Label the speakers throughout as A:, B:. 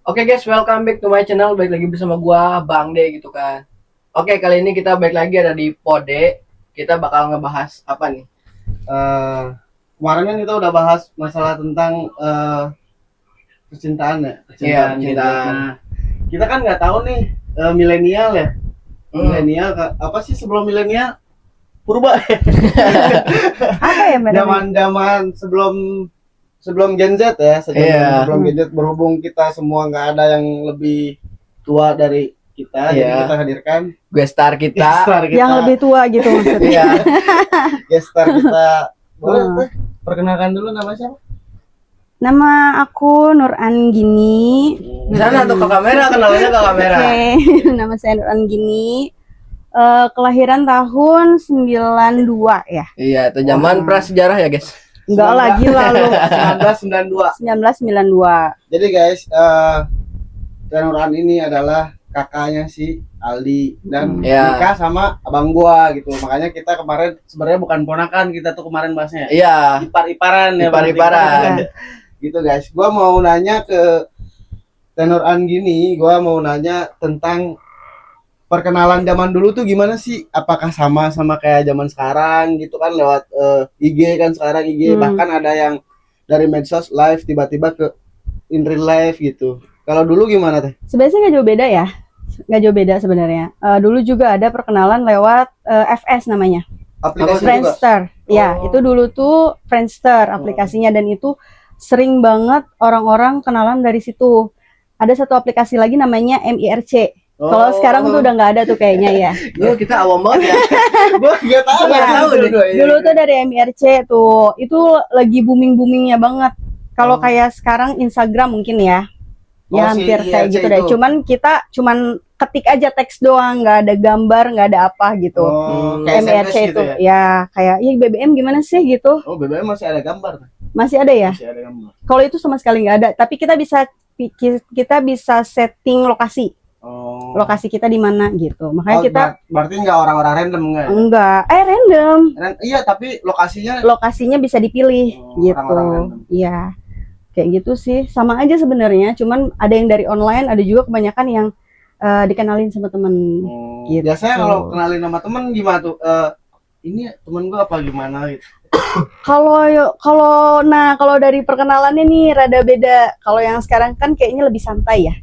A: Oke guys, welcome back to my channel. Balik lagi bersama gua Bang De gitu kan. Oke, kali ini kita balik lagi ada di Pode. Kita bakal ngebahas apa nih?
B: Kemarin kan kita udah bahas masalah tentang percintaan ya.
A: Iya,
B: Gitu.
A: percintaan.
B: Nah, kita kan nggak tahu nih milenial ya. Milenial apa sih sebelum milenial? Purba.
C: Apa ya Mbak?
B: Zaman sebelum Gen Z ya.
A: Iya.
B: Sebelum Gen Z, berhubung kita semua nggak ada yang lebih tua dari kita, jadi
A: Iya.
B: kita hadirkan
A: Gue star kita.
B: gestar kita.
C: Yang lebih tua gitu maksudnya.
A: Iya.
B: Gestar kita. Boleh Teh? Perkenalkan dulu nama siapa?
C: Nama aku Nur Anggini.
A: Sana tuh ke kamera, kenalannya ke kamera.
C: Oke, nama saya Nur Anggini. Kelahiran tahun 92 ya.
A: Iya, itu zaman prasejarah ya guys.
C: Enggak lah, gila lu.
B: 1992.
C: 1992.
B: Jadi guys, Nur ini adalah kakaknya si Aldi dan
A: Iya.
B: nikah sama abang gua gitu. Makanya kita kemarin sebenarnya bukan ponakan, kita tuh kemarin bahasnya
A: Iya.
B: ipar-iparan ya.
A: Ipar-iparan.
B: Gitu guys. Gua mau nanya ke Tenor gini, gua mau nanya tentang perkenalan zaman dulu tuh gimana sih? Apakah sama kayak zaman sekarang gitu kan, lewat IG kan, sekarang IG bahkan ada yang dari medsos live tiba-tiba ke in real life gitu. Kalau dulu gimana Teh?
C: Sebenarnya nggak jauh beda ya. Nggak jauh beda sebenarnya. Dulu juga ada perkenalan lewat FS namanya.
B: Aplikasi juga?
C: Friendster. Ya,
B: Oh.
C: itu dulu tuh Friendster aplikasinya, dan itu sering banget orang-orang kenalan dari situ. Ada satu aplikasi lagi namanya MIRC. Kalau sekarang tuh udah nggak ada tuh kayaknya ya.
A: Dulu kita awam banget ya.
B: Gua nggak tahu.
C: Iya,
B: nggak tahu nih.
C: Dulu tuh dari MIRC tuh, itu lagi booming-boomingnya banget. Kalau kayak sekarang Instagram mungkin ya.
B: Oh,
C: Ya
B: si
C: hampir kayak
B: IRC
C: gitu deh.
B: itu.
C: Cuman kita ketik aja teks doang, nggak ada gambar, nggak ada apa gitu.
B: Oh, kayak
C: MIRC
B: SMS
C: itu
B: gitu ya?
C: ya kayak, ih BBM gimana sih gitu.
B: Oh, BBM masih ada gambar Teh?
C: Masih ada ya?
B: Masih ada gambar.
C: Kalau itu sama sekali nggak ada. Tapi kita bisa setting lokasi.
B: Oh.
C: Lokasi kita di mana gitu. Makanya kita
B: berarti nggak orang-orang random nggak ya?
C: enggak random.
B: Iya, tapi lokasinya
C: Lokasinya bisa dipilih
B: Oh,
C: gitu.
B: orang-orang random.
C: Iya. Kayak gitu sih. Sama aja sebenarnya, cuman ada yang dari online, ada juga kebanyakan yang dikenalin sama temen. Gitu.
B: Biasanya kalau kenalin sama temen gimana tuh? Ini temen gua apa gimana gitu?
C: Kalau dari perkenalannya nih rada beda. Kalau yang sekarang kan kayaknya lebih santai ya.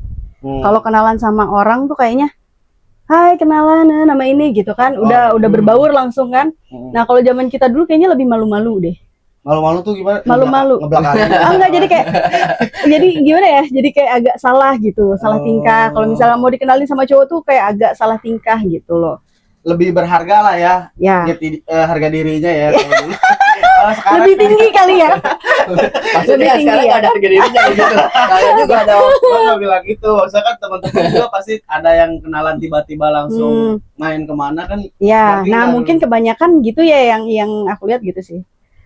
C: Kalau kenalan sama orang tuh kayaknya, hai kenalan, nama ini gitu kan, udah berbaur langsung kan. Nah kalau zaman kita dulu kayaknya lebih malu-malu deh.
B: Malu-malu tuh gimana?
C: Malu-malu.
B: Ngebelakangin.
C: Enggak, jadi kayak, jadi gimana ya? Jadi kayak agak salah gitu, salah tingkah. Kalau misalnya mau dikenalin sama cowok tuh kayak agak salah tingkah gitu loh.
B: Lebih berharga lah ya.
C: Ya.
B: Harga dirinya ya. Kalau dulu. Sekarang
C: Lebih tinggi kali ya.
A: Maksudnya
C: tinggi
A: sekarang
C: ya.
A: nggak ada harga dirinya gitu. Saya juga ada.
B: gua nggak bilang gitu. Maksudnya kan teman-teman juga pasti ada yang kenalan tiba-tiba langsung main kemana kan.
C: Ya,
B: Berarti
C: nah
B: nggak
C: mungkin kebanyakan gitu ya yang aku lihat gitu sih.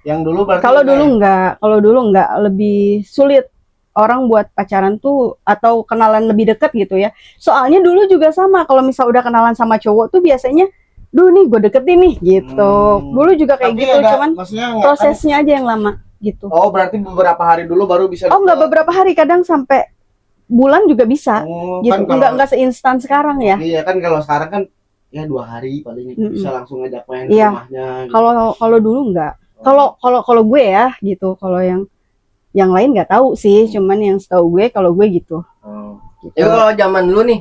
B: Yang dulu berarti
C: Kalau
B: nggak
C: dulu enggak, lebih sulit orang buat pacaran tuh atau kenalan lebih dekat gitu ya. Soalnya dulu juga sama, kalau misal udah kenalan sama cowok tuh biasanya, duh nih gue deketin nih gitu. Dulu juga kayak
B: Tapi
C: gitu, cuman
B: maksudnya nggak kan-
C: prosesnya aja yang lama gitu.
B: Oh, berarti beberapa hari dulu baru bisa.
C: Oh enggak, beberapa hari, kadang sampai bulan juga bisa
B: Oh,
C: gitu.
B: kan kalau-
C: Enggak seinstan sekarang ya.
B: Iya kan, kalau sekarang kan ya 2 hari paling bisa langsung ngajak main ke
C: Iya.
B: rumahnya. Gitu.
C: Kalau dulu enggak. Kalau gue ya gitu. Kalau yang lain nggak tahu sih, cuman yang setahu gue kalau gue gitu.
B: Oh.
A: Ya kalau zaman dulu nih,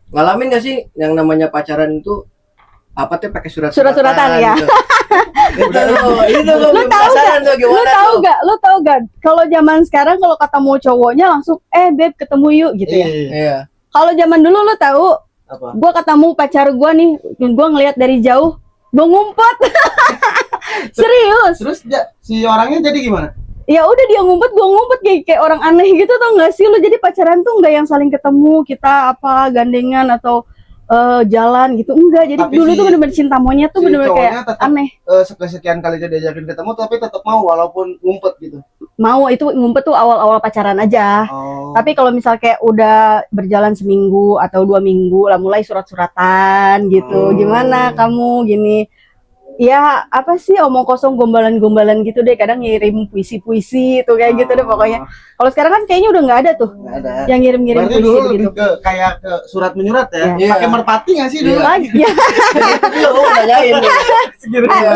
A: ngalamin gak sih yang namanya pacaran itu apa tuh pakai
C: Surat-suratan ya.
A: Gitu. Itu
C: Lu tahu
A: penasaran tuh gimana tuh?
C: Lu tahu gak? Kalau zaman sekarang kalau ketemu cowoknya langsung beb ketemu yuk gitu ya.
A: Iya.
C: Kalau zaman dulu lu tahu,
B: Apa?
C: gua ketemu pacar gua nih, gua ngelihat dari jauh, gua ngumpet. Serius.
B: Terus si orangnya jadi gimana?
C: Ya udah dia ngumpet, gua ngumpet kayak orang aneh gitu, tau gak sih lu? Jadi pacaran tuh nggak yang saling ketemu, kita apa gandengan atau jalan gitu, enggak. Jadi
B: Tapi
C: dulu
B: si-
C: tuh bener-bener cinta monyet tuh
B: si
C: bener-bener kayak
B: cowoknya tetap-
C: aneh.
B: Sekian kali dia diajakin ketemu tapi tetap mau walaupun ngumpet gitu.
C: Mau itu ngumpet tuh awal-awal pacaran aja.
B: Oh.
C: Tapi kalau misal kayak udah berjalan seminggu atau 2 minggu lah mulai surat-suratan gitu.
B: Oh.
C: Gimana kamu gini? ya apa sih omong kosong gombalan-gombalan gitu deh, kadang ngirim puisi-puisi tuh kayak gitu deh pokoknya. Kalau sekarang kan kayaknya udah nggak ada tuh
B: Nggak ada.
C: yang ngirim-ngirim
B: Berarti
C: puisi
B: dulu
C: begitu.
B: lebih ke kayak ke surat menyurat ya.
A: Iya.
B: Pakai merpati nggak sih dulu?
C: Oh, ya,
A: Lu nanyain nih.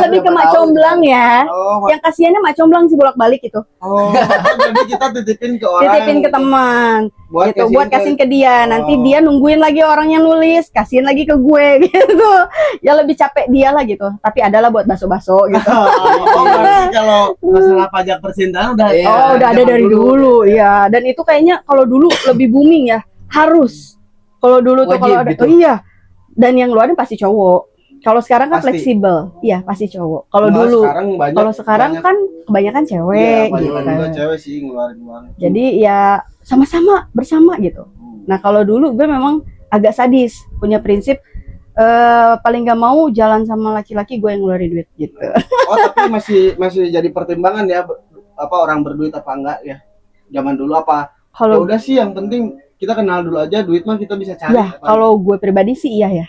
C: lebih ke mak comblang ya.
B: Oh,
C: Yang kasihannya mak comblang sih bolak-balik gitu.
B: oh, jadi kita titipin ke orang.
C: Titipin ke teman
B: buat
C: gitu, buat kasihin ke dia. Nanti
B: Oh.
C: dia nungguin lagi orang yang nulis, kasihin lagi ke gue gitu. Ya lebih capek dia lah gitu. Tapi adalah buat baso-baso gitu.
B: Oh, berarti kalau masalah pajak percintaan udah
A: Iya,
C: Oh, udah ada
B: zaman
C: dari dulu, ya. Dan itu kayaknya kalau dulu lebih booming ya. Harus. Kalau dulu tuh
A: Wajib
C: kalau ada,
A: gitu.
C: oh iya. Dan yang luarin pasti cowok. Kalau sekarang kan
B: Pasti.
C: fleksibel. Iya, pasti cowok. Kalau
B: Nah,
C: dulu,
B: sekarang banyak,
C: kalau sekarang
B: banyak,
C: kan kebanyakan
B: iya,
C: cewek
B: banyak
C: gitu.
B: juga cewek sih ngeluarin uang.
C: Jadi ya sama-sama bersama gitu. Nah, kalau dulu gue memang agak sadis, punya prinsip paling nggak mau jalan sama laki-laki gue yang ngeluarin duit gitu.
B: Oh, tapi masih jadi pertimbangan ya apa orang berduit apa enggak ya. Zaman dulu apa? Ya
C: Kalau
B: udah sih yang penting kita kenal dulu aja, duit mah kita bisa cari.
C: ya, kalau gue pribadi sih iya ya.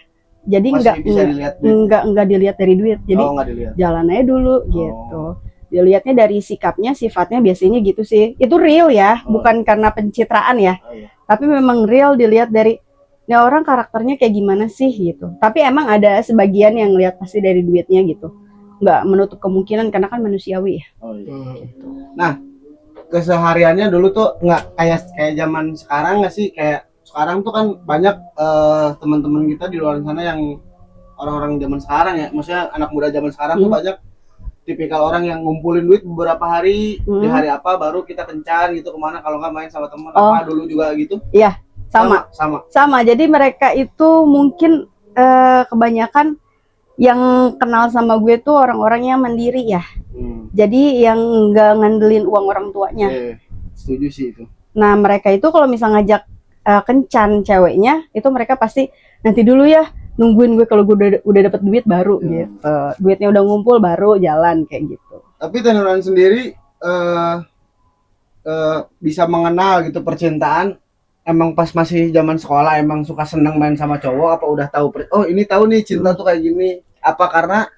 C: Jadi
B: masih bisa dilihat duit.
C: nggak dilihat dari duit. Jadi
B: Oh, nggak dilihat.
C: jalan aja dulu gitu. Dilihatnya dari sikapnya, sifatnya biasanya gitu sih. Itu real ya,
B: Oh.
C: bukan karena pencitraan ya.
B: Oh, iya.
C: Tapi memang real dilihat dari ini orang karakternya kayak gimana sih gitu. Tapi emang ada sebagian yang lihat pasti dari duitnya gitu. Nggak menutup kemungkinan karena kan manusiawi ya.
B: Oh, iya.
A: Hmm.
B: Kesehariannya dulu tuh nggak kayak zaman sekarang nggak sih, kayak sekarang tuh kan banyak teman-teman kita di luar sana yang orang-orang zaman sekarang ya, maksudnya anak muda zaman sekarang tuh banyak tipikal orang yang ngumpulin duit beberapa hari, di hari apa baru kita kencan gitu kemana, kalau nggak main sama teman apa dulu juga gitu.
C: Sama. Jadi mereka itu mungkin kebanyakan yang kenal sama gue tuh orang-orang yang mandiri ya. Jadi yang nggak ngandelin uang orang tuanya.
B: Setuju sih itu.
C: Nah, mereka itu kalau misal ngajak kencan ceweknya, itu mereka pasti nanti dulu ya, nungguin gue kalau gue udah dapet duit baru gitu. Duitnya udah ngumpul baru jalan kayak gitu.
B: Tapi Tenuran sendiri bisa mengenal gitu percintaan emang pas masih zaman sekolah, emang suka seneng main sama cowok, apa udah tahu oh ini tahu nih cinta tuh kayak gini, apa karena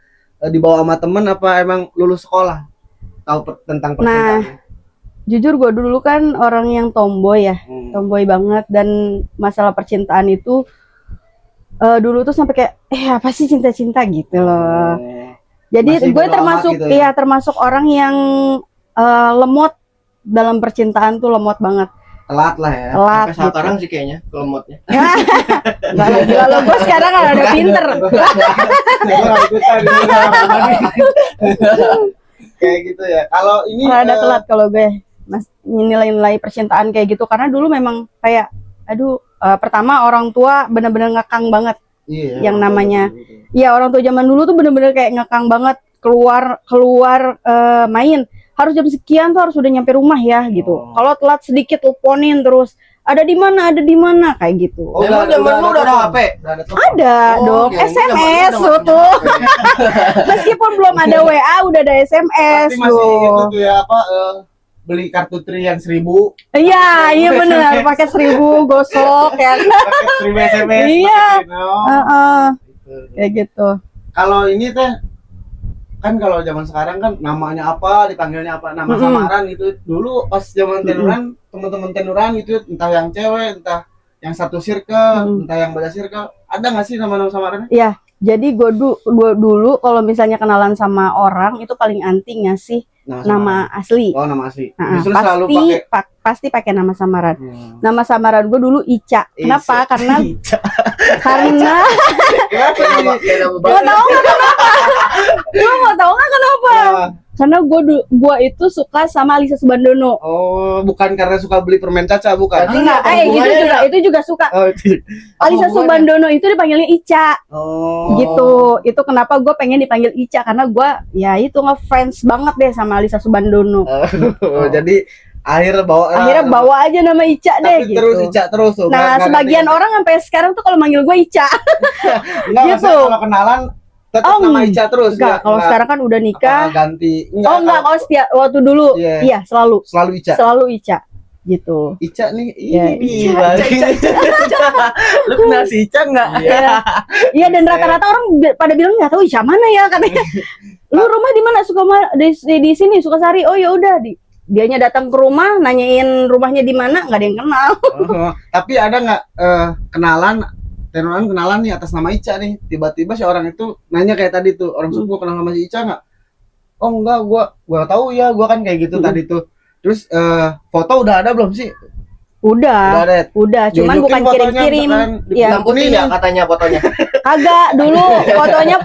B: dibawa sama temen, apa emang lulus sekolah tahu tentang percintaan?
C: Nah, jujur gue dulu kan orang yang tomboy ya, tomboy banget, dan masalah percintaan itu dulu tuh sampai kayak apa sih cinta-cinta gitu loh. Jadi
B: Masih
C: gue
B: bodo
C: termasuk
B: amat gitu ya?
C: termasuk orang yang lemot dalam percintaan tuh, lemot banget.
B: Telat lah ya.
C: Telat
A: Sampai sekarang sih kayaknya kelemotnya.
C: Kalau gue sekarang kan udah pinter.
B: Kayak gitu ya. Kalau ini
C: Rada telat kalau gue nilai-nilai percintaan kayak gitu, karena dulu memang kayak pertama orang tua bener-bener ngekang banget.
B: iya,
C: yang namanya ya orang tua zaman dulu tuh bener-bener kayak ngekang banget, keluar main harus jam sekian tuh harus udah nyampe rumah ya gitu. Kalau telat sedikit teleponin terus ada di mana kayak gitu.
A: Oh, emang zaman lu udah ada HP?
C: Ada dong,
A: oke.
C: SMS
A: Zaman lu udah
C: tuh.
A: nggak punya
C: Meskipun belum ada WA udah ada SMS
B: Tapi masih itu
C: tuh.
B: tuh ya apa beli kartu tri yang 1000
C: Iya bener, pakai 1000 gosok ya.
B: pakai 1000 SMS.
C: Iya.
B: pakai
C: Kayak gitu.
B: Kalau ini teh kan kalau zaman sekarang kan namanya apa, dipanggilnya apa, nama samaran gitu. Dulu pas zaman Tenuran, teman-teman Tenuran itu entah yang cewek, entah yang satu circle, entah yang beda circle, ada nggak sih nama-nama samarannya?
C: Iya, jadi gue dulu kalau misalnya kenalan sama orang itu paling anti ngasih nama asli.
B: Oh, nama asli.
C: Nah,
B: Justru selalu pakai
C: pasti pakai nama samaran. Nama samaran gue dulu Ica. Kenapa? Karena mau tahu nggak kenapa? Karena gue itu suka sama Alisa Subandono.
B: Oh, bukan karena suka beli permen caca, bukan?
C: Enggak, itu juga suka.
B: Oh,
C: Alisa Subandono itu dipanggilnya Ica.
B: Oh.
C: Gitu. Itu kenapa gue pengen dipanggil Ica, karena gue ya itu ngefans banget deh sama Alisa Subandono.
B: Jadi akhirnya
C: bawa aja nama Ica deh
B: tapi
C: gitu.
B: terus Ica terus tuh.
C: Nah, sebagian orang sampai sekarang tuh kalau manggil gue Ica.
B: Enggak,
C: gitu.
B: maksudnya kalau kenalan tetap nama Ica terus.
C: Enggak, kalau sekarang kan udah nikah.
B: Ganti.
C: Enggak, kalau setiap waktu dulu.
B: Iya.
C: Iya, selalu
B: Selalu Ica.
C: Selalu Ica. gitu.
B: Ica nih,
C: Ya,
B: ih,
C: Ica,
B: lu kenal si Ica nggak?
C: Iya. Iya, dan rata-rata orang pada bilang nggak tahu Ica mana ya katanya. Lu rumah di mana? Di sini Sukasari. Oh ya udah, dianya datang ke rumah nanyain rumahnya di mana, nggak ada yang kenal.
B: Oh, tapi ada nggak kenalan nih atas nama Ica nih, tiba-tiba si orang itu nanya kayak tadi tuh, orang suku kenal sama si Ica nggak? Oh enggak, gua tahu ya, gua kan kayak gitu tadi tuh. Terus foto udah ada belum sih?
C: Udah
B: Ada.
C: cuman
B: Diunjukin
C: bukan
B: fotonya
C: kirim-kirim.
B: misalkan,
C: Iya.
A: Lamputin ya katanya fotonya.
C: Kagak, dulu fotonya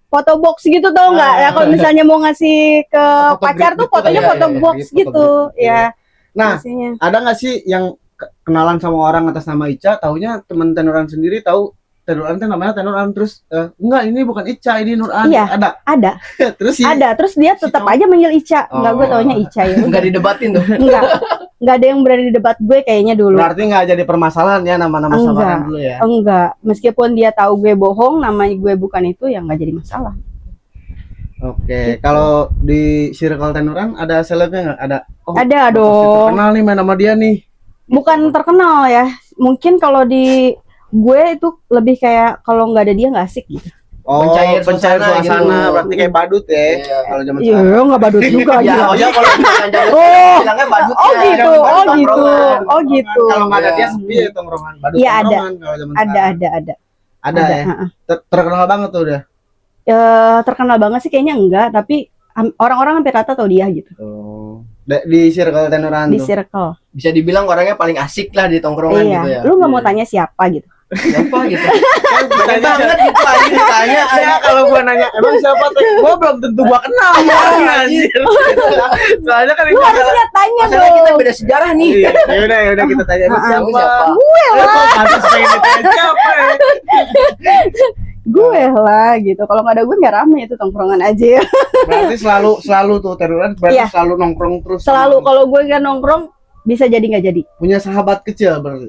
C: foto box gitu tau nggak? Ya kalau misalnya mau ngasih ke
B: Foto
C: pacar
B: grid
C: tuh
B: gitu
C: fotonya
B: kali ya,
C: foto
B: ya,
C: box
B: foto
C: gitu,
B: grid.
C: ya.
B: Nah,
C: Isinya.
B: ada nggak sih yang kenalan sama orang atas nama Ica, taunya teman Tenuran sendiri tahu Tenuran itu namanya Tenuran, terus enggak, ini bukan Ica, ini Nuran.
C: Iya.
B: Ada. Terus sih
C: Ada, terus dia tetap
B: cowok-
C: aja manggil Ica. Enggak, gue
B: Oh.
C: taunya Ica ya.
A: Enggak didebatin tuh.
C: Enggak ada yang berani debat gue kayaknya dulu.
B: berarti nggak jadi permasalahan ya nama-nama
C: Enggak.
B: samaran dulu ya.
C: Enggak, meskipun dia tahu gue bohong, nama gue bukan itu, ya nggak jadi masalah.
B: Oke, kalau di circle Tenuran ada selebnya nggak? Ada. Oh,
C: Ada
B: pasti
C: dong.
B: terkenal nih main nama dia nih.
C: Bukan terkenal ya. Mungkin kalau di gue itu lebih kayak kalau nggak ada dia nggak asik gitu.
B: Oh,
A: Pencair
B: pencair
A: suasana
B: suasana,
A: gitu.
B: berarti kayak badut ya.
A: Iya.
B: Kalau zaman
C: Iya,
B: sekarang.
C: nggak badut juga
A: Ya,
C: gila.
A: maksudnya kalau misalkan jangan
C: Oh.
A: bilangnya badut
C: Oh
A: ya.
C: gitu,
A: Badut
C: oh gitu,
A: tongkrongan.
C: oh gitu.
B: Kalau nggak ada
A: Iya.
B: dia sepi ya tongkrongan. Badut
C: Iya, ada.
B: tongkrongan kalau zaman sekarang.
C: Ada.
B: Ada ya.
C: heeh.
B: Terkenal banget tuh udah.
C: Terkenal banget sih kayaknya enggak, tapi orang-orang hampir rata tau dia gitu.
B: Oh. Di circle Tenuran
C: Di
B: tuh.
C: circle.
A: Bisa dibilang orangnya paling asik lah di tongkrongan
C: Iya.
A: gitu ya.
C: Lu nggak mau
B: Iya.
C: tanya siapa gitu?
A: Siapa gitu?
B: Kan
A: Pengen
B: ditanya,
A: banget gitu aja ditanya.
B: ya kalau gua nanya emang siapa tuh, gua belum tentu gua kenal sama orangnya, anjir. Soalnya kan
C: Lu
B: ini
C: harusnya tanya
A: Masalahnya kita
C: dong.
A: beda sejarah nih.
B: Iya, yaudah kita tanya emang
C: Ah,
B: siapa.
A: siapa?
B: Kok pantas pengen ditanya siapa ya?
C: Gue lah gitu. Kalau nggak ada gue nggak rame itu tongkrongan aja ya.
B: Berarti selalu tuh Tenuran berarti
C: Iya.
B: selalu nongkrong terus.
C: Selalu kalau gue nggak nongkrong bisa jadi nggak jadi.
B: punya sahabat kecil berarti.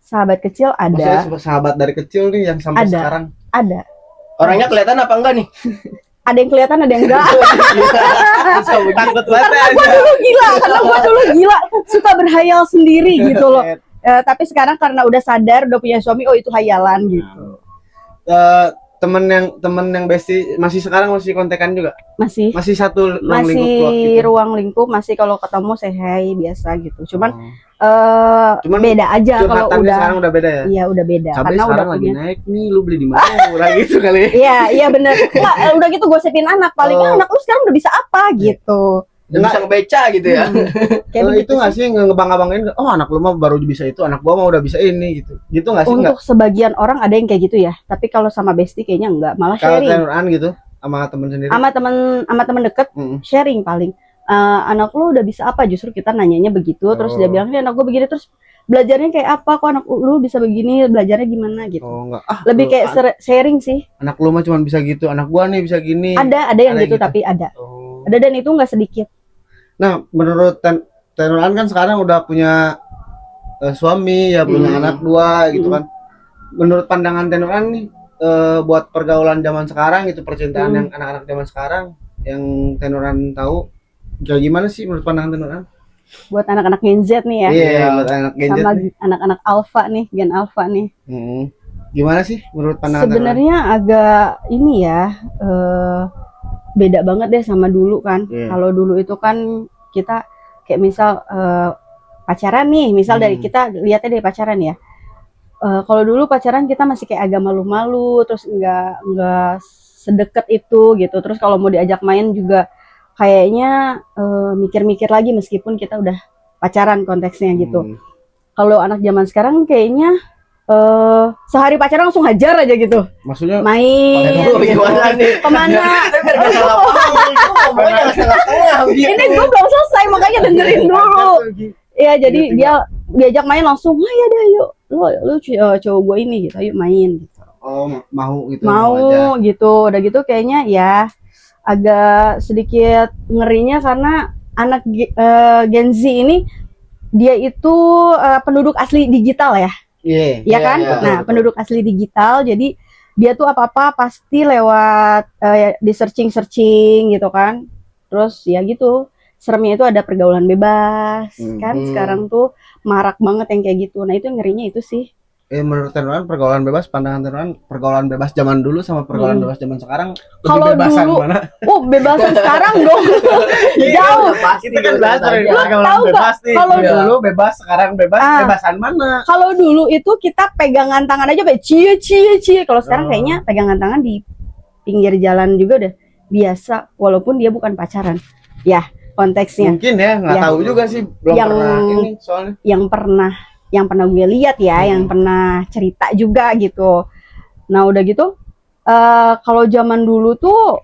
C: Sahabat kecil
B: Maksudnya
C: ada,
B: sahabat dari kecil nih yang sampai
C: Ada.
B: sekarang.
C: ada.
A: Orangnya kelihatan apa enggak nih?
C: Ada yang kelihatan, ada yang enggak.
A: Bisa begitu.
B: Takut banget aja.
C: Dulu gila, karena gue dulu gila suka berhayal sendiri gitu loh. Tapi sekarang karena udah sadar, udah punya suami, oh itu hayalan gitu.
B: Temen yang besti masih sekarang masih kontekan juga,
C: Masih
B: masih satu ruang
C: masih
B: lingkup waktu itu?
C: ruang lingkup, masih kalau ketemu say hi biasa gitu. Cuman
B: Cuman
C: beda aja kalau
B: curhatannya
C: udah,
B: sekarang udah beda ya.
C: iya udah beda
B: Cabai
C: karena udah
B: sekarang lagi
C: punya.
B: naik nih, lu beli di mana murah gitu kali.
C: Iya bener. Nggak, udah gitu gosipin anak, paling
B: Oh.
C: anak lu sekarang udah bisa apa gitu.
A: Udah bisa ngebeca gitu ya.
C: Kayak
B: Kalau
C: begitu
B: itu nggak sih ngebangga-banggain, oh anak lu mah baru bisa itu, anak gua mah udah bisa ini gitu. Gitu nggak sih? Nggak.
C: Untuk sebagian orang ada yang kayak gitu ya, tapi kalau sama bestie kayaknya enggak, malah
B: Kalau
C: sharing
B: Tenuran gitu sama temen sendiri.
C: sama temen deket,
B: Mm.
C: sharing paling. Anak lu udah bisa apa, justru kita nanyanya begitu, terus dia
B: Oh.
C: bilang ini anak gua begini, terus belajarnya kayak apa, kok anak lu bisa begini, belajarnya gimana gitu.
B: Oh enggak.
C: Lebih
B: lu-
C: kayak sharing sih.
B: anak lu mah cuma bisa gitu, anak gua nih bisa gini.
C: Ada yang
B: Ada
C: gitu,
B: gitu.
C: tapi ada
B: Oh.
C: dan itu nggak sedikit.
B: Nah, menurut Tenuran kan sekarang udah punya suami, ya punya anak 2 gitu kan. Menurut pandangan Tenuran nih, buat pergaulan zaman sekarang itu, percintaan yang anak-anak zaman sekarang yang Tenuran tahu kayak gimana sih menurut pandangan Tenuran?
C: Buat anak-anak Gen Z nih ya,
B: Iya, buat anak Gen Z
C: sama
B: nih.
C: anak-anak Alpha nih, Gen Alpha nih.
B: Gimana sih menurut pandangan Tenuran?
C: Sebenarnya agak ini ya, beda banget deh sama dulu kan.
B: Iya.
C: Kalau dulu itu kan kita kayak misal pacaran nih, misal dari kita lihatnya dari pacaran ya. Kalau dulu pacaran kita masih kayak agak malu-malu, terus nggak sedekat itu gitu. Terus kalau mau diajak main juga kayaknya mikir-mikir lagi meskipun kita udah pacaran konteksnya gitu. Kalau anak zaman sekarang kayaknya sehari pacaran langsung hajar aja gitu,
B: Maksudnya
C: main
A: Aduh,
C: gitu.
A: gimana nih?
C: Kemana?
A: Tapi biar nggak salah paham, itu ngomongnya jangan setengah-setengah gitu.
C: Ini gue belum selesai makanya dengerin dulu. Ya jadi
B: Iya,
C: dia diajak main langsung, ah ya deh yuk, lu cowok gue ini gitu, ayo main gitu.
B: oh mau gitu.
C: Mau
B: aja.
C: gitu, udah gitu kayaknya ya agak sedikit ngerinya karena anak Gen Z ini dia itu penduduk asli digital ya.
B: Iya.
C: Ya kan?
A: iya,
C: Nah,
A: betul.
C: penduduk asli digital, jadi dia tuh apa-apa pasti lewat di searching gitu kan. Terus ya gitu, seremnya itu ada pergaulan bebas kan.
A: Hmm.
C: Sekarang tuh marak banget yang kayak gitu. Nah itu ngerinya itu sih.
B: Menurut Tenuran pergaulan bebas, pandangan Tenuran pergaulan bebas zaman dulu sama pergaulan bebas zaman sekarang lebih
C: Kalau
B: bebasan
C: dulu-
B: mana?
C: Bebasan sekarang dong. Jauh.
A: Pasti
B: Kita kan bahas
A: bebas aja.
B: pergaulan
C: Tahu nggak?
B: bebas nih.
C: Kalau
B: Dulu bebas, sekarang bebas,
C: Ah.
B: bebasan mana?
C: Kalau dulu itu kita pegangan tangan aja kayak cie cie cie. Kalau sekarang
B: Oh.
C: kayaknya pegangan tangan di pinggir jalan juga udah biasa, walaupun dia bukan pacaran. Ya konteksnya.
B: Mungkin ya, nggak
C: Ya.
B: tahu juga sih, belum
C: Yang-
B: pernah ini soalnya.
C: yang pernah gue lihat ya, yang pernah cerita juga gitu. Nah udah gitu, kalau zaman dulu tuh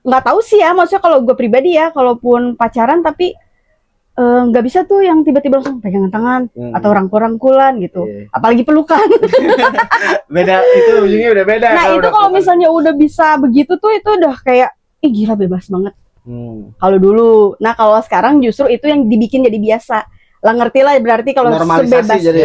C: nggak tahu sih ya, maksudnya kalau gue pribadi ya, kalaupun pacaran tapi nggak bisa tuh yang tiba-tiba langsung pegangan tangan atau rangkul-rangkulan gitu,
B: Iya.
C: apalagi pelukan.
B: Beda, itu ujungnya udah beda.
C: Nah itu
B: udah
C: kalau
B: pelukan.
C: misalnya udah bisa begitu tuh itu udah kayak, gila bebas banget. Kalau dulu, nah kalau sekarang justru itu yang dibikin jadi biasa. Lah ngerti lah berarti kalau
B: Normalisasi
C: sebebas
B: jadi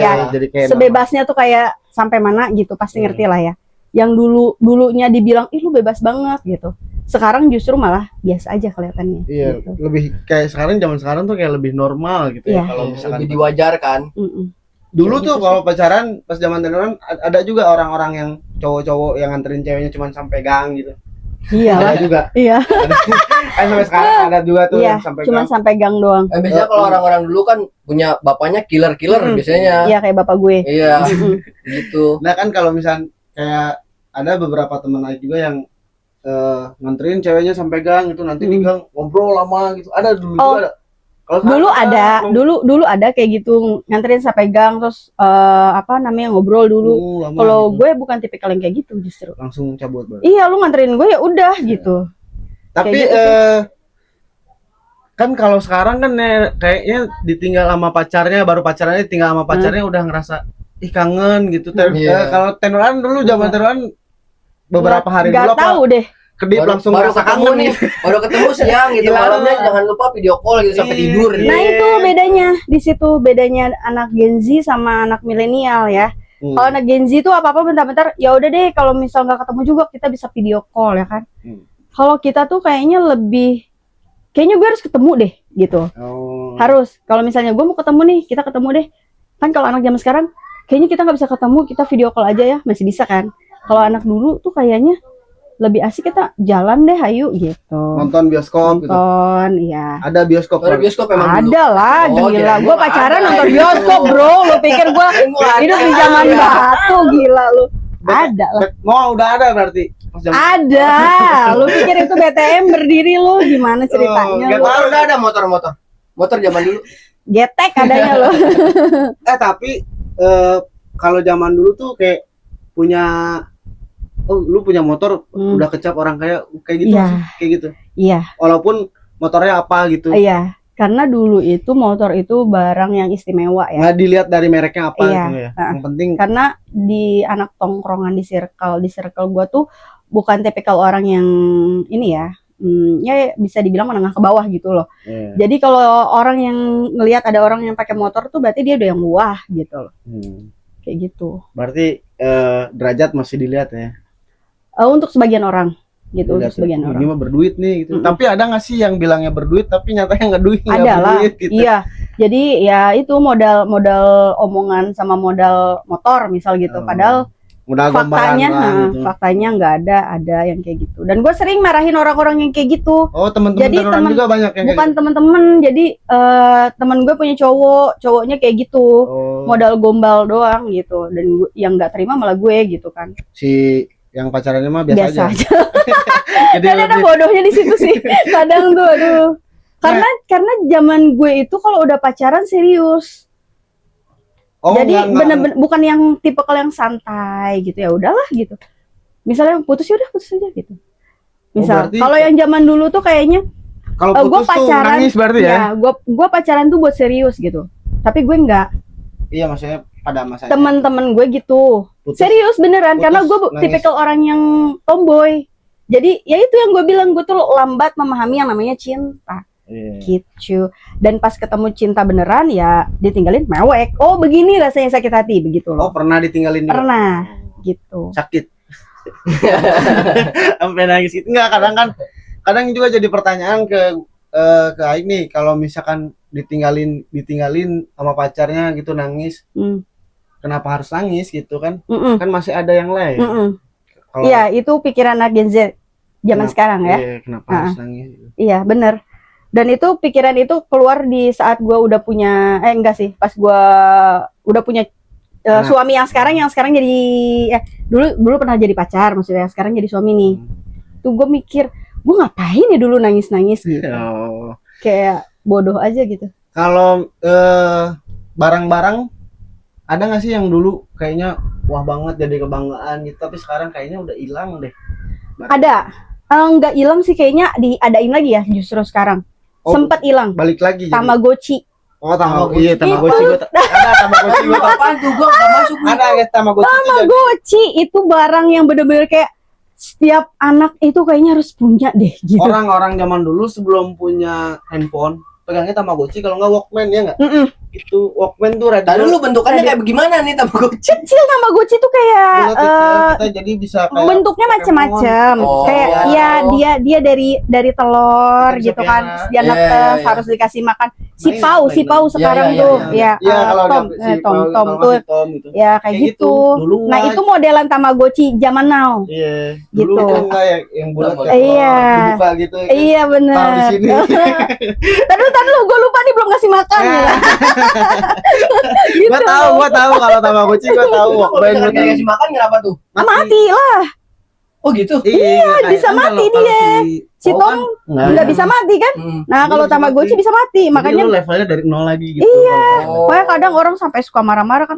B: kayak
C: sebebasnya tuh kayak sampai mana gitu pasti ngerti lah ya. Yang dulunya dibilang ih lu bebas banget gitu. Sekarang justru malah biasa aja kelihatannya.
B: Iya,
C: Gitu.
B: lebih kayak zaman sekarang tuh kayak lebih normal gitu
C: Iya.
B: ya kalau misalkan.
A: Lebih diwajarkan.
C: Mm-mm.
B: Dulu
C: Kayak
B: tuh
C: gitu
B: kalau pacaran pas zaman Tenuran ada juga orang-orang yang cowok-cowok yang nganterin ceweknya cuma sampai gang gitu.
C: Iya lah.
B: Ada juga.
C: Iya,
B: Kan sampai sekarang ada juga tuh
C: iya.
B: yang sampai
C: Cuma
B: gang.
C: sampai gang doang.
A: Biasanya kalau orang-orang dulu kan punya bapaknya killer-killer biasanya.
C: Iya kayak bapak gue.
A: Iya,
C: Mm-mm.
A: gitu.
B: Nah kan kalau misalnya kayak ada beberapa teman Aik juga yang nganterin ceweknya sampai gang itu nanti di gang ngobrol lama gitu. Ada dulu
C: Oh.
B: juga ada. Kalau
C: Dulu
B: sekarang
C: ada,
B: ngom-
C: dulu ada kayak gitu nganterin sampai gang terus apa namanya ngobrol dulu.
B: lama
C: Kalau
B: gitu.
C: gue bukan tipikal yang kayak gitu justru.
B: Langsung cabut baru.
C: Iya, lu nganterin gue ya udah gitu.
B: Tapi
C: Kayak gitu
B: kan kalau sekarang kan kayaknya ditinggal sama pacarnya, baru pacarannya tinggal sama pacarnya udah ngerasa ih kangen gitu.
A: Iya.
B: Kalau Tenuran dulu zaman Tenuran beberapa hari dulu
C: Nggak
B: apa
C: tahu deh.
B: kedip langsung
A: baru
B: ngerasa
A: ketemu
B: kangen
A: nih, baru ketemu siang gitu,
B: Gila.
A: malamnya jangan lupa video call gitu sampai
B: Iya.
A: tidur.
C: Nah itu bedanya, di situ bedanya anak Gen Z sama anak milenial ya. Kalau anak Gen Z tuh apa-apa bentar-bentar, ya udah deh kalau misal nggak ketemu juga kita bisa video call ya kan. Kalau kita tuh kayaknya kayaknya gue harus ketemu deh gitu.
B: Oh.
C: Harus. Kalau misalnya gue mau ketemu nih, kita ketemu deh. Kan kalau anak zaman sekarang, kayaknya kita nggak bisa ketemu, kita video call aja ya, masih bisa kan. Kalau anak dulu tuh kayaknya lebih asik kita jalan deh, ayo gitu.
B: Nonton bioskop gitu.
C: Nonton, iya.
B: Ada bioskop.
A: Baru bioskop emang dulu.
C: Ada lah,
A: Oh,
C: gila.
A: kirain
C: Gue
A: gua
C: pacaran
A: ada
C: nonton
A: itu.
C: bioskop, bro. Lu pikir gue hidup di zaman
A: Ada.
C: batu, gila lu. Ada lah.
B: Mau udah ada berarti. Pas zaman-
C: Ada. Lu pikir itu BTM berdiri lu gimana ceritanya
B: nggak
C: lu?
A: Motor udah ada motor. Motor zaman dulu.
C: Getek adanya lu.
B: Tapi kalau zaman dulu tuh kayak punya lu punya motor udah kecap orang kayak gitu
C: Iya.
B: sih, kayak gitu.
C: Iya,
B: Walaupun motornya apa gitu.
C: iya. Karena dulu itu motor itu barang yang istimewa ya.
B: Nggak dilihat dari mereknya apa
C: Iya.
B: gitu ya.
C: Nah.
B: Yang penting
C: Karena di anak tongkrongan di circle gua tuh bukan tipikal orang yang ini ya. Ya bisa dibilang menengah ke bawah gitu loh. Jadi kalau orang yang ngelihat ada orang yang pakai motor tuh berarti dia udah yang wah gitu loh. Kayak gitu.
B: Berarti derajat masih dilihat ya.
C: Untuk sebagian orang gitu, untuk
B: Dilihat,
C: sebagian
B: "Oh,
C: orang.
B: ini mah berduit nih gitu. Tapi ada nggak sih yang bilangnya berduit tapi nyatanya nggak duit, nggak
C: Ada lah,
B: berduit gitu.
C: iya. Jadi ya itu modal omongan sama modal motor misal gitu.
B: Oh.
C: Padahal
B: Modal
C: faktanya,
B: gambaran gitu.
C: faktanya nggak ada yang kayak gitu. Dan gue sering marahin orang-orang yang kayak gitu.
B: Oh, teman-teman
C: Jadi
B: Tenuran
C: teman-
B: juga banyak yang
C: Bukan temen-temen, jadi temen gue punya cowoknya kayak gitu.
B: Oh,
C: Modal gombal doang gitu. Dan yang nggak terima malah gue gitu kan.
B: si yang pacarannya mah biasa,
C: Biasa
B: aja.
C: aja.
B: Jadi
C: Kan ada
B: lebih-
C: bodohnya di situ sih. Kadang tuh aduh. Karena zaman gue itu kalau udah pacaran serius.
B: Oh,
C: Jadi
B: nggak-
C: bener-bener bukan yang tipe yang santai gitu, ya udahlah gitu. Misalnya putus ya udah putus aja gitu. Misal
B: berarti-
C: kalau yang zaman dulu tuh kayaknya
B: kalau
C: gua
B: putus tuh
C: pacaran,
B: nangis berarti ya?
C: ya gua pacaran tuh buat serius gitu. Tapi gue enggak.
B: Iya, maksudnya pada masanya.
C: Teman-teman gue gitu.
B: Putus.
C: Serius beneran
B: Putus,
C: karena gue
B: nangis.
C: tipikal orang yang tomboy. Jadi ya itu yang gue bilang, gue tuh lambat memahami yang namanya cinta.
B: Iya.
C: Gitu. Dan pas ketemu cinta beneran ya ditinggalin mewek. Oh begini rasanya sakit hati begitu
B: Oh,
C: loh.
B: pernah ditinggalin juga?
C: Pernah gitu.
B: Sakit. Sampai nangis gitu. Enggak, kadang juga jadi pertanyaan ke ke Aing nih, kalau misalkan ditinggalin sama pacarnya gitu nangis,
C: Hmm.
B: kenapa harus nangis gitu kan?
C: Mm-mm.
B: Kan masih ada yang lain.
C: Mm-mm.
B: Kalau
C: Iya, itu pikiran anak Gen Z zaman
B: kenapa-
C: sekarang ya.
B: Iya, kenapa
C: Ah.
B: harus nangis?
C: Iya, bener. Dan itu pikiran itu keluar di saat gue udah punya, enggak sih, pas gue udah punya
B: Anak.
C: suami yang sekarang jadi, dulu pernah jadi pacar, maksudnya sekarang jadi suami nih. Tuh gue mikir, gue ngapain ya dulu nangis-nangis gitu.
B: Oh.
C: Kayak bodoh aja gitu.
B: Kalau barang-barang ada nggak sih yang dulu kayaknya wah banget jadi kebanggaan gitu, tapi sekarang kayaknya udah hilang deh.
C: Ada, nggak hilang sih kayaknya, diadain lagi ya justru sekarang.
B: Oh,
C: Sempet hilang.
B: Balik lagi jadi.
C: Tamagotchi.
B: Oh,
A: Tamagotchi.
B: Iya, Tamagotchi gua ada Tamagotchi gua tahu.
A: Apaan tuh gua nggak masuk nih.
B: Ada guys Tamagotchi itu jadi
C: Tamagotchi itu barang yang bener-bener kayak setiap anak itu kayaknya harus punya deh gitu.
B: orang-orang zaman dulu sebelum punya handphone pegangnya Tamagotchi, kalau nggak Walkman ya nggak?
C: Mm-mm.
B: Itu Walkman tuh radio.
A: Tadi dulu bentukannya kayak bagaimana nih Tamagotchi?
C: Kecil Tamagotchi tuh kayak
B: Dulu kecil, kita jadi bisa kayak
C: bentuknya macam-macam.
A: Oh.
C: Kayak ya dia dari telur
B: Kita bisa
C: gitu kan.
B: piara.
C: Terus dia
A: Iya,
C: netes,
A: iya, iya.
C: harus dikasih makan. Si
B: Main,
C: Pau
B: main.
C: sekarang
A: Iya,
C: tuh.
A: iya,
C: Ya,
B: Iya, kalau
C: Tom,
B: ada si
C: Tom
B: kalau
C: tuh.
B: si Tom gitu.
C: Ya kayak gitu.
B: Dulu
C: Nah,
B: nggak-
C: itu modelan Tamagotchi zaman now.
B: Iya,
C: Gitu.
B: dulu tuh enggak yang bulat kayak
C: Iya.
B: dibuka gitu ya kan.
C: Iya
B: Taruh di
C: bener.
B: sini.
C: Tadi lu gue lupa nih belum ngasih makan ya. Gitu.
B: Gua tahu kalau Tamagotchi gua tahu
A: Kalau
B: Walkman gua
A: misalnya
B: tahu.
A: dikasih makan kenapa tuh?
C: Mati lah.
A: Oh gitu.
B: Iya,
C: bisa mati dia. Si
B: Oh,
C: Tom nggak bisa mati kan?
A: Hmm.
C: Nah,
B: Dia
C: kalau
B: bisa
C: Tamagotchi
B: mati.
C: bisa mati.
B: Makanya
C: Makanya
B: levelnya dari nol lagi gitu.
A: Oh.
C: pokoknya kadang orang sampai suka marah-marah kan,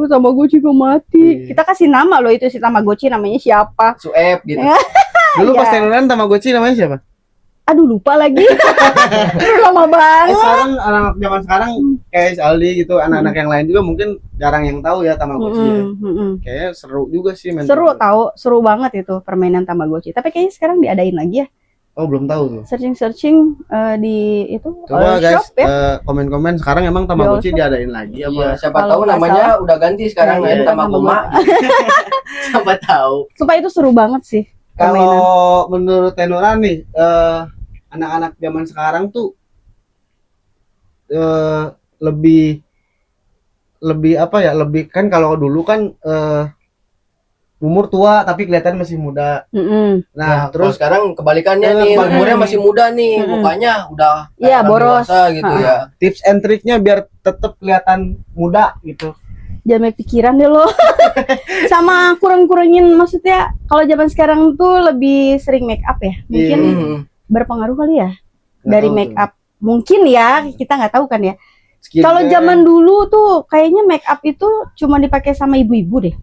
C: Tamagotchi kok mati.
B: Iya.
C: Kita kasih nama loh itu si Tamagotchi, namanya siapa?
A: Suep gitu.
C: Ya.
B: Dulu pas
C: Iya.
B: tenuran Tamagotchi namanya siapa?
C: Aduh lupa lagi. Aduh, lama banget.
B: Sekarang anak zaman sekarang kayak si Aldi gitu, anak-anak yang lain juga mungkin jarang yang tahu ya Tamagotchi ya. Kayaknya seru juga sih main
C: Seru
B: Tamagotchi.
C: seru banget itu permainan Tamagotchi. Tapi kayaknya sekarang diadain lagi ya.
B: Oh, belum tahu tuh.
C: Searching di itu
B: Coba guys,
C: shop ya.
B: komen-komen sekarang emang Tamagotchi
C: Shop.
B: diadain lagi
A: Iya,
B: apa?
A: siapa
C: Kalau
A: tahu
C: nggak
A: namanya udah ganti sekarang
B: Iya,
A: ya
B: iya.
A: Tamagoma. Siapa tahu.
C: Supaya itu seru banget sih permainan.
B: Kalau menurut Tenuran nih, anak-anak zaman sekarang tuh lebih apa ya? Lebih kan kalau dulu kan umur tua tapi kelihatan masih muda.
C: Mm-mm.
B: Nah,
A: Kalau
B: terus
A: sekarang kebalikannya nih,
B: kebalikannya
A: umurnya
B: nih.
A: masih muda nih,
C: Mm-mm.
A: mukanya udah kayak
C: Iya,
A: orang
C: boros.
A: dewasa gitu
C: Ha-ha.
A: ya.
B: tips and triknya biar tetap kelihatan muda gitu.
C: Jangan banyak pikiran deh lo. Sama kurang-kurangin, maksudnya kalau zaman sekarang tuh lebih sering make up ya. Mungkin
B: Iya.
A: Hmm.
C: berpengaruh kali ya
B: Nggak
C: dari
B: tahu
C: make
B: tuh.
C: up. Mungkin ya, kita nggak tahu kan ya.
B: Skincare.
C: Kalau zaman dulu tuh kayaknya make up itu cuma dipakai sama ibu-ibu deh.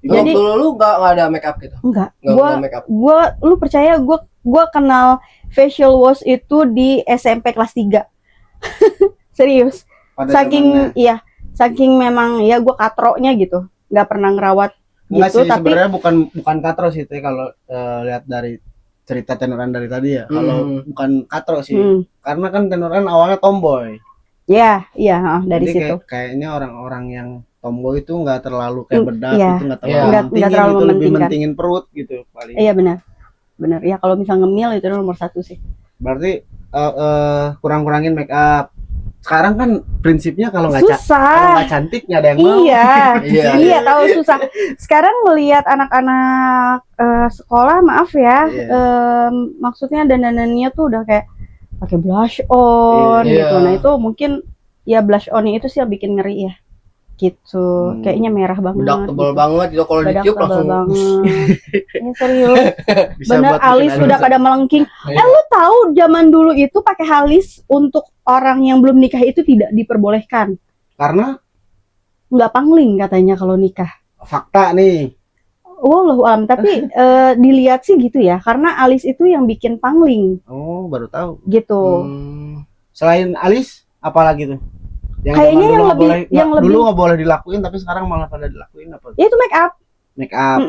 A: Jadi
C: Jadi-
A: lu nggak ada make up gitu?
C: Enggak.
A: Nggak
C: Gua
A: pernah make up?
C: lu percaya gua kenal facial wash itu di SMP kelas 3. Serius.
B: Pada
C: Saking
B: zamannya.
C: iya, saking memang ya gua katroknya gitu. Nggak pernah ngerawat
B: Enggak
C: gitu,
B: sih,
C: tapi
B: sebenarnya bukan katro sih Teh, kalau lihat dari cerita Tenuran dari tadi ya. Kalau bukan katro sih.
C: hmm,
B: Karena kan Tenuran awalnya tomboy.
C: ya, iya, dari
B: Jadi
C: situ.
B: kayaknya orang-orang yang tomboy itu nggak terlalu kayak bedak
C: iya.
B: gitu, nggak
A: Iya.
B: terlalu
C: Nggak
B: mentingin
C: terlalu
B: gitu, lebih
C: mementingkan.
B: mentingin perut gitu paling.
C: Iya benar. Benar. Ya kalau misal ngemil itu nomor 1 sih.
B: Berarti kurang-kurangin make up. Sekarang kan prinsipnya kalau nggak
C: Susah.
B: cantik nggak ada yang mau.
C: Iya.
A: Iya.
C: Iya, tahu susah. Sekarang ngelihat anak-anak sekolah, maaf ya,
B: Iya.
C: maksudnya dandanannya tuh udah kayak pakai blush on
A: Iya.
C: gitu. Nah, itu mungkin ya blush on itu sih yang bikin ngeri ya. Gitu. Kayaknya merah banget.
A: Bedak tebal
C: gitu.
A: banget gitu kalau
C: Bedak
A: ditiup
C: tebal
A: langsung.
C: banget. Ini serius.
B: Bisa
C: Bener,
B: buat bikin
C: alis
B: alis.
C: udah pada melengking.
A: Iya.
C: Lu tahu zaman dulu itu pakai alis untuk orang yang belum nikah itu tidak diperbolehkan.
B: Karena
C: Nggak pangling katanya kalau nikah.
B: fakta nih.
C: Wallahu alam, tapi dilihat sih gitu ya, karena alis itu yang bikin pangling
B: Oh, baru tahu.
C: gitu.
A: Hmm.
B: Selain alis, apalagi tuh? Yang
C: Kayaknya
B: zaman dulu
C: yang
B: nggak
C: lebih-
B: boleh,
C: yang
B: dulu
C: lebih-
B: nggak boleh dilakuin, tapi sekarang malah pada dilakuin apa?
C: Ya itu make up,
B: Make up.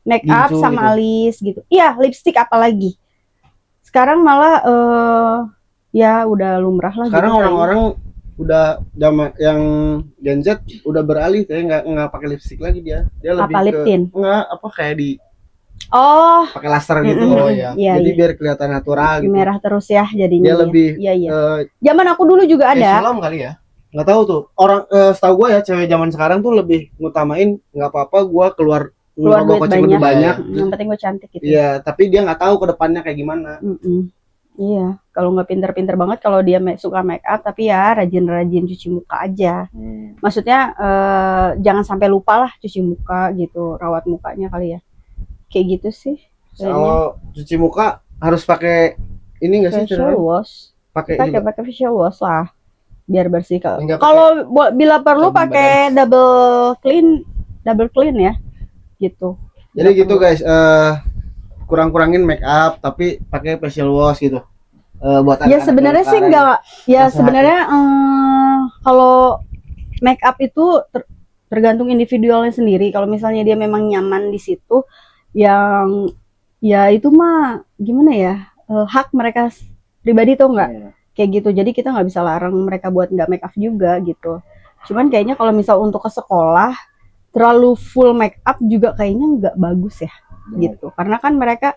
C: make up
B: Gincu
C: sama
B: gitu.
C: alis gitu. Iya, lipstick apalagi. Sekarang malah ya udah lumrah lah.
B: Sekarang
C: gitu
B: orang-orang udah zaman yang Gen Z udah beralih kayak nggak pakai lipstick lagi dia. Dia lebih
C: Apa, lip
B: ke
C: tint?
B: nggak apa kayak di
C: Oh,
B: pakai laser gitu.
C: mm-mm.
A: Oh, iya.
C: Iya,
B: Jadi
C: iya.
B: biar kelihatan natural gitu.
C: Merah terus ya jadinya.
B: Dia
C: ya.
B: lebih
C: Iya, iya.
B: eh,
C: Zaman aku dulu juga
A: Kayak
C: ada.
A: sulam kali ya.
B: nggak tahu tuh orang setahu gua ya cewek zaman sekarang tuh lebih ngutamain nggak apa-apa gua keluar
C: Keluar
B: ngerogoh
C: duit
B: kocek
C: banyak.
B: lebih banyak.
C: Yang penting gue cantik gitu.
B: Iya, tapi dia nggak tahu ke depannya kayak gimana.
C: Mm-mm. Iya, kalau nggak pinter-pinter banget kalau dia suka make up, tapi ya rajin-rajin cuci muka aja. Maksudnya jangan sampai lupa lah cuci muka gitu, rawat mukanya kali ya. Kayak gitu sih. Kayaknya.
B: Kalau cuci muka harus pakai ini nggak sih?
C: Facial wash.
B: Pakai
C: Pakai
B: ini.
C: pakai facial wash lah, biar bersih.
A: Enggak
C: Kalau bila perlu
A: sabun
C: pakai double clean ya, gitu.
B: Jadi gitu guys, kurang-kurangin make up tapi pakai facial wash gitu. Buat
C: Ya
B: anak-anak
C: sebenarnya
B: zaman
C: sih
B: sekarang.
C: enggak, ya
B: Nasihatin.
C: sebenarnya kalau make up itu tergantung individualnya sendiri. Kalau misalnya dia memang nyaman di situ, yang ya itu mah gimana ya, hak mereka pribadi tuh enggak
B: Iya.
C: kayak gitu. Jadi kita nggak bisa larang mereka buat nggak make up juga gitu. Cuman kayaknya kalau misal untuk ke sekolah terlalu full make up juga kayaknya nggak bagus ya gitu. Karena kan mereka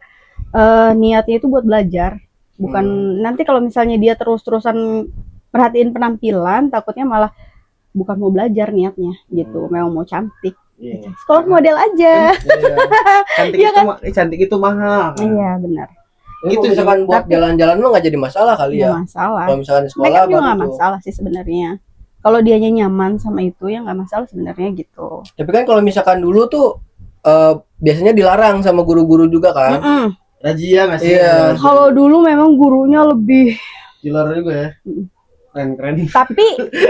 C: niatnya itu buat belajar. Bukan nanti kalau misalnya dia terus-terusan perhatiin penampilan, takutnya malah bukan mau belajar niatnya gitu, memang mau cantik.
B: Iya.
C: Sekolah model aja.
B: Iya. Cantik
C: Iya
B: itu cantik itu mahal.
C: Iya benar.
A: Gitu
B: Gitu
A: misalkan buat
C: Tapi-
A: jalan-jalan mah nggak jadi masalah kali
C: Nggak
A: ya.
C: masalah.
A: Kalau misalkan di
C: Make
A: sekolah
C: up juga
A: baru
C: nggak
A: tuh.
C: masalah sih sebenarnya. Kalau dianya nyaman sama itu ya nggak masalah sebenarnya gitu.
A: Tapi kan kalau misalkan dulu tuh biasanya dilarang sama guru-guru juga kan.
C: Mm-mm.
B: Razia nggak sih?
A: Iya.
C: Kalau dulu memang gurunya lebih,
B: Killer juga ya. Keren-keren.
C: tapi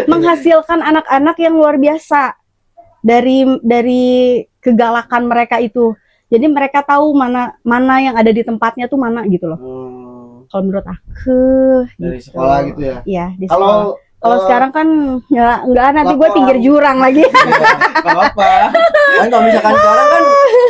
C: menghasilkan anak-anak yang luar biasa dari kegalakan mereka itu. Jadi mereka tahu mana yang ada di tempatnya tuh mana gitu loh. Kalau menurut aku
B: Dari
C: gitu.
B: sekolah gitu ya.
C: Iya, di sekolah. Kalau
B: Kalau
C: sekarang kan ya enggak, nanti gue
B: laporan.
C: pinggir jurang lagi.
B: nggak apa-apa.
A: Kan kalau misalkan sekarang kan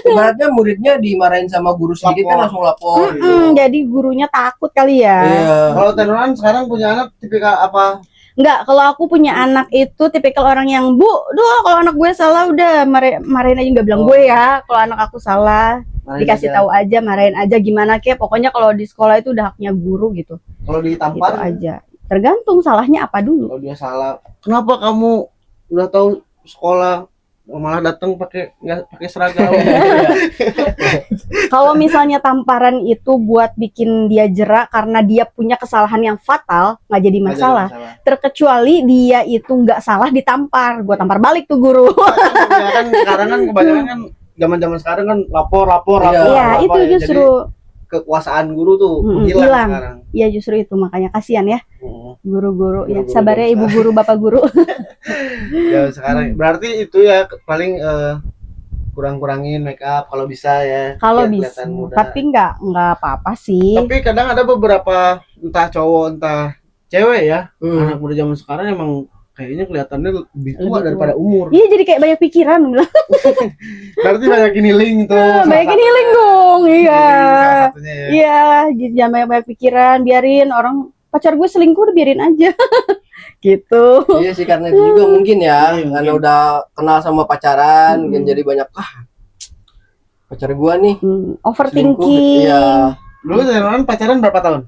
A: ibaratnya muridnya dimarahin sama guru sedikit kan
B: Lapor.
A: langsung lapor.
C: Jadi gurunya takut kali ya.
A: Iya.
B: Kalau Tenuran sekarang punya anak tipikal apa?
C: Enggak, kalau aku punya anak itu tipikal orang yang, Bu, duh kalau anak gue salah udah marahin aja, nggak bilang gue ya. Kalau anak aku salah, dikasih tahu aja, marahin aja gimana kek. Pokoknya kalau di sekolah itu udah haknya guru gitu.
B: Kalau
C: Gitu
B: ditampar,
C: aja. Tergantung salahnya apa dulu.
B: kalau dia salah, kenapa kamu udah tahu sekolah malah datang nggak pakai seragam?
C: Kalau misalnya tamparan itu buat bikin dia jerak karena dia punya kesalahan yang fatal, nggak jadi masalah. Terkecuali dia itu nggak salah ditampar, gue tampar balik tuh guru.
B: Ya kan sekarang kan kebanyakan kan zaman sekarang kan lapor.
C: Iya, itu
B: ya.
C: justru,
B: Jadi kekuasaan guru tuh
C: hilang.
B: hilang sekarang.
C: ya justru itu makanya kasihan ya guru-guru. Ya
B: Guru-guru
C: sabar ya
B: bangsa.
C: ibu guru, bapak guru.
B: Ya sekarang berarti itu ya paling kurang-kurangin make up kalau bisa ya.
C: Kalau
B: biar
C: bisa,
B: kelihatan muda.
C: tapi nggak apa-apa sih.
B: Tapi kadang ada beberapa entah cowok entah cewek ya, anak muda zaman sekarang emang kayaknya kelihatannya lebih tua
C: Lebih
B: daripada
C: tua.
B: umur.
C: Iya jadi kayak banyak pikiran bilang.
B: Berarti banyak healing tuh.
C: Banyak healing dong, iya.
B: Salah satunya ya.
C: Iya, jangan banyak pikiran, biarin orang pacar gue selingkuh udah biarin aja. Gitu.
A: Iya sih karena itu juga mungkin ya,
B: Iya,
A: karena
B: mungkin.
A: udah kenal sama pacaran, kan jadi banyak pacar gua nih selingkuh.
C: Overthinking.
A: Iya.
B: Dulu teman pacaran berapa tahun?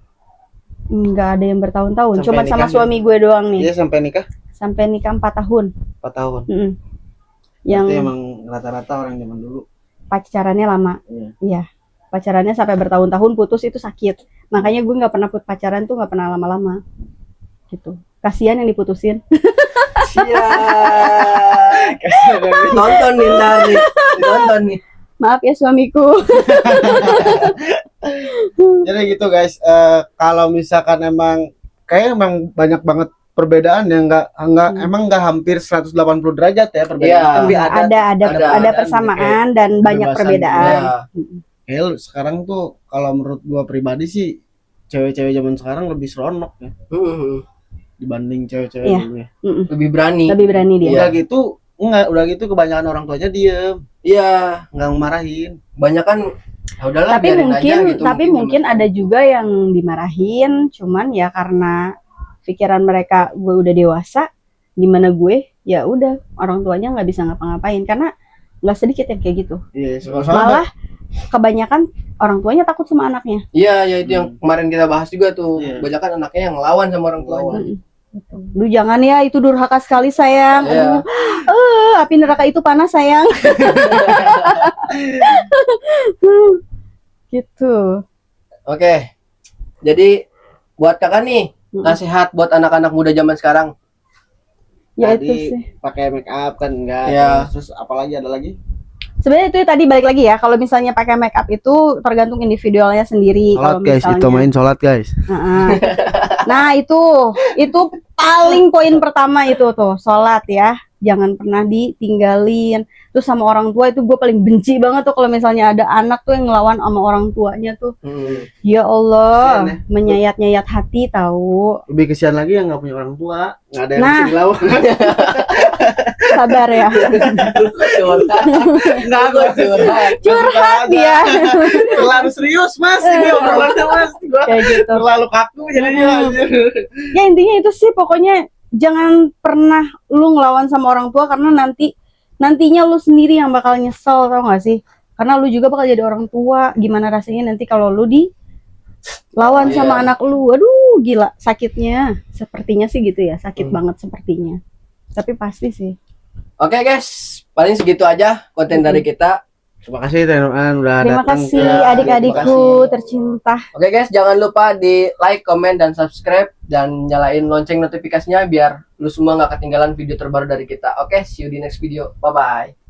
C: Nggak ada yang bertahun-tahun,
B: Sampai
C: cuma sama
B: nikah
C: suami gue doang nih.
B: Iya sampai nikah
C: Sampai nikah 4 tahun.
B: 4 tahun.
C: Mm-mm.
B: Yang
C: Yang
B: emang rata-rata orang zaman dulu.
C: pacarannya lama.
B: Iya.
C: Iya. Pacarannya sampai bertahun-tahun, putus itu sakit. Makanya gue nggak pernah pacaran tuh nggak pernah lama-lama. Gitu. Kasihan yang diputusin.
A: Siap. Nonton nih ntar nih. Nonton nih.
C: Maaf ya suamiku.
B: Jadi gitu guys, kalau misalkan emang kayak emang banyak banget perbedaan yang emang nggak hampir 180 derajat ya perbedaan.
A: Iya.
B: Tapi
C: ada
A: ada
C: persamaan dan banyak
B: kebebasan
C: perbedaan.
A: Iya.
B: kayak sekarang tuh kalau menurut gua pribadi sih cewek-cewek zaman sekarang lebih seronok ya dibanding cewek-cewek
C: Iya.
B: dulu ya.
C: Mm-mm.
A: Lebih berani.
C: Lebih berani dia.
A: Iya.
B: Udah gitu kebanyakan orang tuanya diem,
A: Iya.
B: nggak marahin.
A: Banyak kan ya udahlah
C: Tapi
A: biarin
C: mungkin,
A: aja gitu.
C: mungkin ada juga yang dimarahin, cuman ya karena pikiran mereka gue udah dewasa, gimana gue, ya udah orang tuanya nggak bisa ngapa-ngapain karena nggak sedikit yang kayak gitu.
B: Iya,
C: Malah kebanyakan orang tuanya takut sama anaknya.
A: Iya, ya itu yang kemarin kita bahas juga tuh.
B: Iya.
A: Banyak kan anaknya yang ngelawan sama orang tuanya.
C: Duh, jangan ya, itu durhaka sekali sayang.
A: Iya.
C: Aduh, api neraka itu panas sayang. Gitu.
A: Oke. Jadi buat kakak nih, nasihat buat anak-anak muda zaman sekarang.
C: Ya
B: Tadi
C: itu sih.
B: pakai make up kan enggak.
A: Iya.
B: Terus apalagi ada lagi?
C: Sebenarnya itu tadi balik lagi ya. Kalau misalnya pakai make up itu tergantung individualnya sendiri. Kalau misalnya,
B: sholat guys.
C: Heeh. Nah itu paling poin pertama itu tuh, sholat ya. Jangan pernah ditinggalin. Terus sama orang tua itu gue paling benci banget tuh kalau misalnya ada anak tuh yang ngelawan sama orang tuanya tuh. Ya Allah,
B: Kesian ya.
C: menyayat-nyayat hati tahu.
B: Lebih kesian lagi yang nggak punya orang tua, nggak ada yang
C: Nah.
B: bisa dilawan.
C: Sabar ya.
B: Nggak
C: Curhat dia.
B: Terlalu serius mas, ini obrolannya mas. Gua
C: Kayak gitu.
B: terlalu kaku jadinya.
C: Ya intinya itu sih, pokoknya jangan pernah lu ngelawan sama orang tua, karena nantinya lu sendiri yang bakal nyesel, tau gak sih? Karena lu juga bakal jadi orang tua. Gimana rasanya nanti kalau lu dilawan sama anak lu? Aduh, gila sakitnya. Sepertinya sih gitu ya, sakit banget sepertinya. Tapi pasti sih.
A: Oke guys, paling segitu aja konten dari kita.
B: Terima kasih Tenoan udah
C: Terima
B: datang.
C: kasih
A: Ya,
C: adik-adikku
A: terima kasih.
C: tercinta.
A: Oke guys, jangan lupa di like, comment, dan subscribe, dan nyalain lonceng notifikasinya biar lu semua nggak ketinggalan video terbaru dari kita. Oke, see you di next video. Bye bye.